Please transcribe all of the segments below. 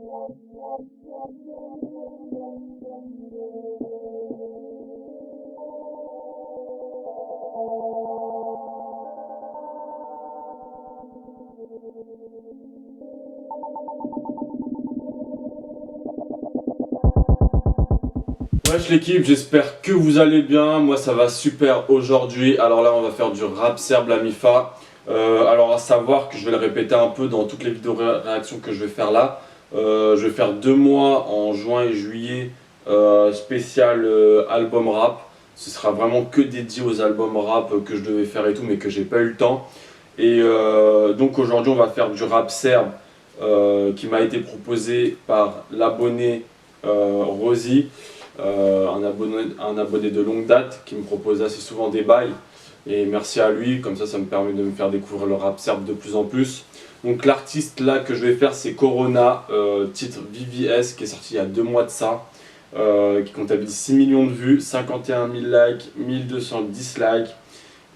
Wesh l'équipe, j'espère que vous allez bien, moi ça va super aujourd'hui. Alors là on va faire du rap serbe la MIFA. Alors à savoir que je vais le répéter un peu dans toutes les vidéos réactions que je vais faire là. Je vais faire 2 mois en juin et juillet spécial album rap. Ce sera vraiment que dédié aux albums rap que je devais faire et tout mais que j'ai pas eu le temps. Et donc aujourd'hui on va faire du rap serbe qui m'a été proposé par l'abonné Rosie. Un abonné de longue date qui me propose assez souvent des bails et merci à lui, comme ça me permet de me faire découvrir le rap serbe de plus en plus. Donc l'artiste là que je vais faire c'est Corona, titre VVS qui est sorti il y a 2 mois de ça, qui comptabilise 6 millions de vues, 51 000 likes, 1210 likes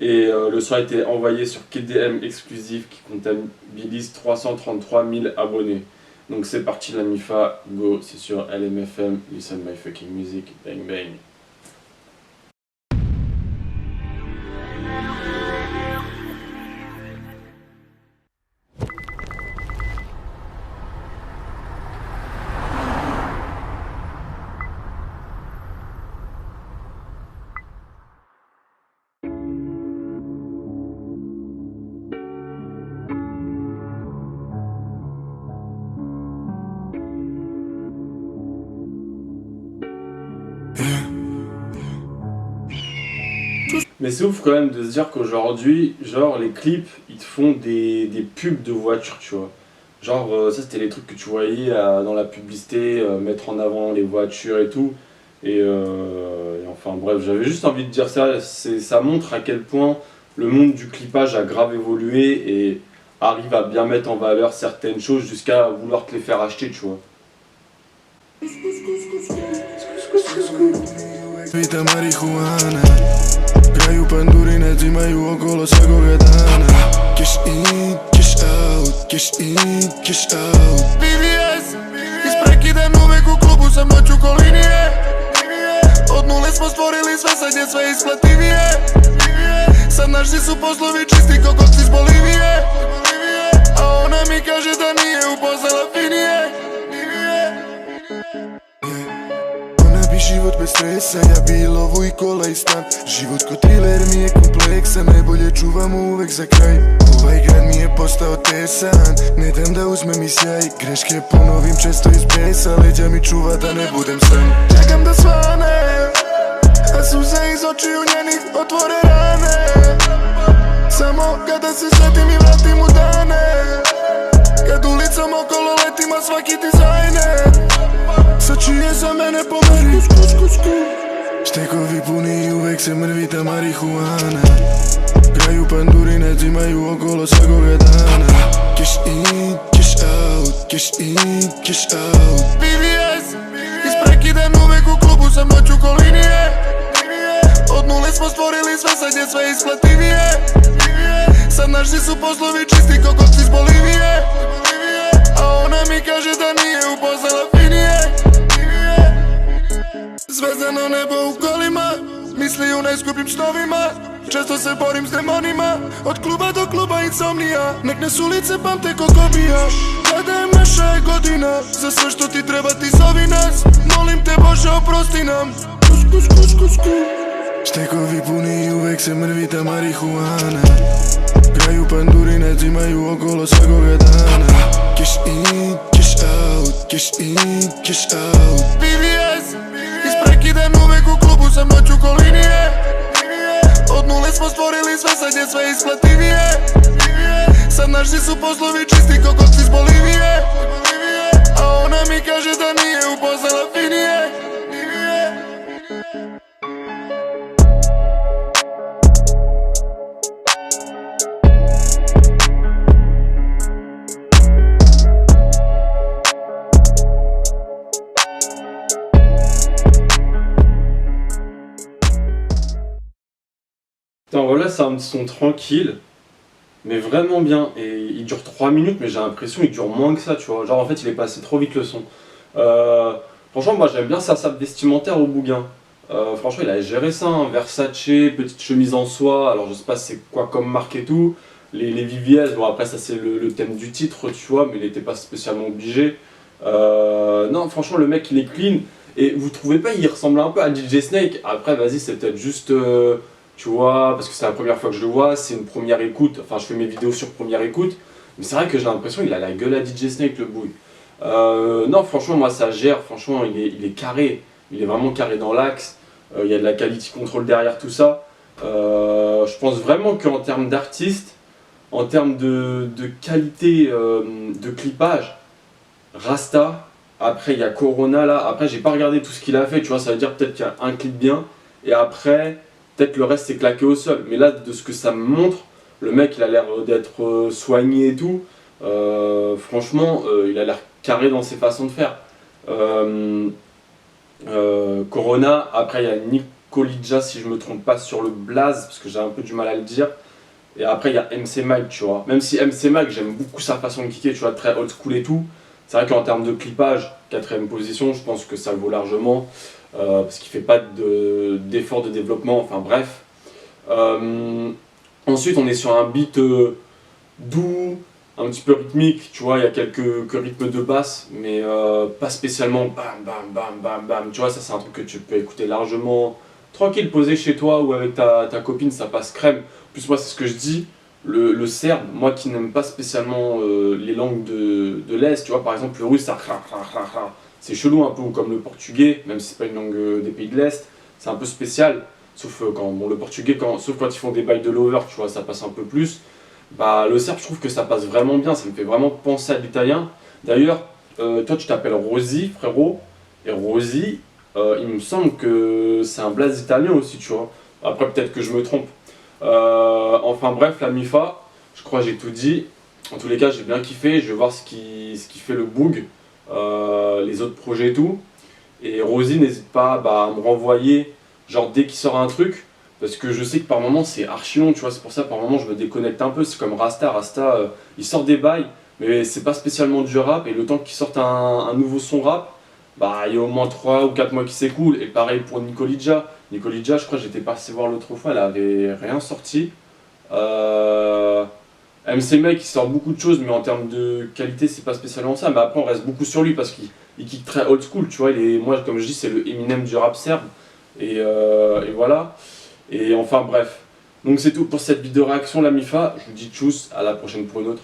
et le son a été envoyé sur KDM exclusif qui comptabilise 333 000 abonnés. Donc c'est parti la MIFA, go, c'est sur LMFM, listen my fucking music, bang bang. Mais c'est ouf quand même de se dire qu'aujourd'hui, genre les clips, ils te font des pubs de voitures, tu vois. Genre ça c'était les trucs que tu voyais dans la publicité, mettre en avant les voitures et tout. Et enfin bref, j'avais juste envie de dire ça, ça montre à quel point le monde du clipage a grave évolué et arrive à bien mettre en valeur certaines choses jusqu'à vouloir te les faire acheter, tu vois. Kraju pandurine zimaju okolo svakoga dana. Cash in, cash out, cash in, cash out. VVS, isprekidan uvek u klubu sam noću ko linije. Od nule smo stvorili sve, sad je sve isplativije. Sad naši su poslovi čisti ko kokci iz Bolivije. A ona mi kaže da nije upoznala finije. Život bez stresa, ja bi lovu i kola i stan. Život ko thriller mi je kompleksan, najbolje čuvam uvek za kraj. Ovaj grad mi je postao tesan, ne dam da uzmem i sjaj. Greške ponovim često iz besa, leđa mi čuva da ne budem sam. Čekam da svane, a suze iz očiju njenih otvore rane. Samo kada se setim i vratim u dane, kad ulicom okolo letima svaki dizajner. Sači je za mene po meni Štekovi puni i uvek se mrvi ta marihuana. Kraju pandurine zimaju okolo svakoga dana. Cash in, cash out, cash in, cash out. VVS, isprekidan uvek u klubu sam noću ko linije. Od nule smo stvorili sve, sad je sve isplativije. Sad naši su poslovi čisti ko kokci iz Bolivije. A ona mi kaže da nije upoznala finije. Zvezdano nebo u kolima, misli u najskupljim snovima. Često se borim s demonima, od kluba do kluba insomnija. Nek nas ulice pamte ko kobija. Kada je naša godina, za sve što ti treba ti zovi nas. Molim te Bože oprosti nam. Štekovi puni i uvek se mrvi ta marihuana. Kraju pandurine zimaju okolo svakoga dana. Cash in, cash out, cash in, cash out. VVS, isprekidan uvek u klubu sam noću ko linije. Od nule smo stvorili sve, sad je sve isplativije. Sad naši su poslovi čisti ko kokci iz Bolivije. A ona mi kaže da nije upoznala finije. Putain, voilà, c'est un son tranquille. mais vraiment bien. Et il dure 3 minutes, mais j'ai l'impression qu'il dure moins que ça, tu vois. Genre en fait, il est passé trop vite le son. Euh, Franchement, moi j'aime bien sa sape vestimentaire au Bougain. Franchement, il a géré ça, hein. Versace, petite chemise en soie. Alors je sais pas c'est quoi comme marque et tout. Les VVS, bon après ça c'est le thème du titre, tu vois, mais il n'était pas spécialement obligé. Non, franchement, le mec il est clean. Et vous trouvez pas, il ressemble un peu à DJ Snake. Après, vas-y, c'est peut-être juste, tu vois, parce que c'est la première fois que je le vois, c'est une première écoute. Enfin, je fais mes vidéos sur première écoute. Mais c'est vrai que j'ai l'impression qu'il a la gueule à DJ Snake, le bouille. Non, franchement, moi ça gère. Franchement, il est carré. Il est vraiment carré dans l'axe. Il y a de la quality control derrière tout ça. Je pense vraiment qu'en termes d'artiste, en termes de qualité de clippage, Rasta, après il y a Corona là, après j'ai pas regardé tout ce qu'il a fait, tu vois, ça veut dire peut-être qu'il y a un clip bien, et après peut-être le reste c'est claqué au sol. Mais là, de ce que ça me montre, le mec il a l'air d'être soigné et tout. Franchement, il a l'air carré dans ses façons de faire. Euh, Corona, après il y a Nicolidja si je me trompe pas sur le blaze, parce que j'ai un peu du mal à le dire. Et après, il y a MC Mike, tu vois. Même si MC Mike, j'aime beaucoup sa façon de kicker, tu vois, très old school et tout. C'est vrai qu'en termes de clippage, quatrième position, je pense que ça le vaut largement. Parce qu'il fait pas d'effort de développement, enfin bref. Euh, Ensuite, on est sur un beat doux, un petit peu rythmique, tu vois, il y a quelques rythmes de basse, mais pas spécialement bam bam bam bam bam. Tu vois, ça c'est un truc que tu peux écouter largement tranquille, posé chez toi ou avec ta copine, ça passe crème. En plus, moi, c'est ce que je dis, le serbe, moi qui n'aime pas spécialement les langues de l'Est, tu vois, par exemple, le russe, ça c'est chelou un peu, ou comme le portugais, même si c'est pas une langue des pays de l'Est, c'est un peu spécial, sauf quand, bon, le portugais, sauf quand ils font des bails de lover, tu vois, ça passe un peu plus. Bah, le serbe, je trouve que ça passe vraiment bien, ça me fait vraiment penser à l'italien. D'ailleurs, toi, tu t'appelles Rosy, frérot, et Rosy, il me semble que c'est un blaze italien aussi, tu vois. Après, peut-être que je me trompe. Enfin bref, la MIFA, je crois que j'ai tout dit. En tous les cas, j'ai bien kiffé. Je vais voir ce qui fait le boog, les autres projets et tout. Et Rosie, n'hésite pas bah, à me renvoyer, genre dès qu'il sort un truc, parce que je sais que par moment c'est archi long, tu vois. C'est pour ça par moment je me déconnecte un peu. C'est comme Rasta. Rasta, il sort des bails, mais c'est pas spécialement du rap. Et le temps qu'il sorte un nouveau son rap, bah il y a au moins 3 ou 4 mois qui s'écoulent. Et pareil pour Nicolidja. Nicolidja, je crois que j'étais passé voir l'autre fois, elle avait rien sorti. Euh, MC Mike il sort beaucoup de choses, mais en termes de qualité, c'est pas spécialement ça. Mais après, on reste beaucoup sur lui parce qu'il kick très old school, tu vois. Moi, comme je dis, c'est le Eminem du rap serbe. Et voilà. Et enfin, bref. Donc, c'est tout pour cette vidéo réaction, la MIFA. Je vous dis tchuss, à la prochaine pour une autre.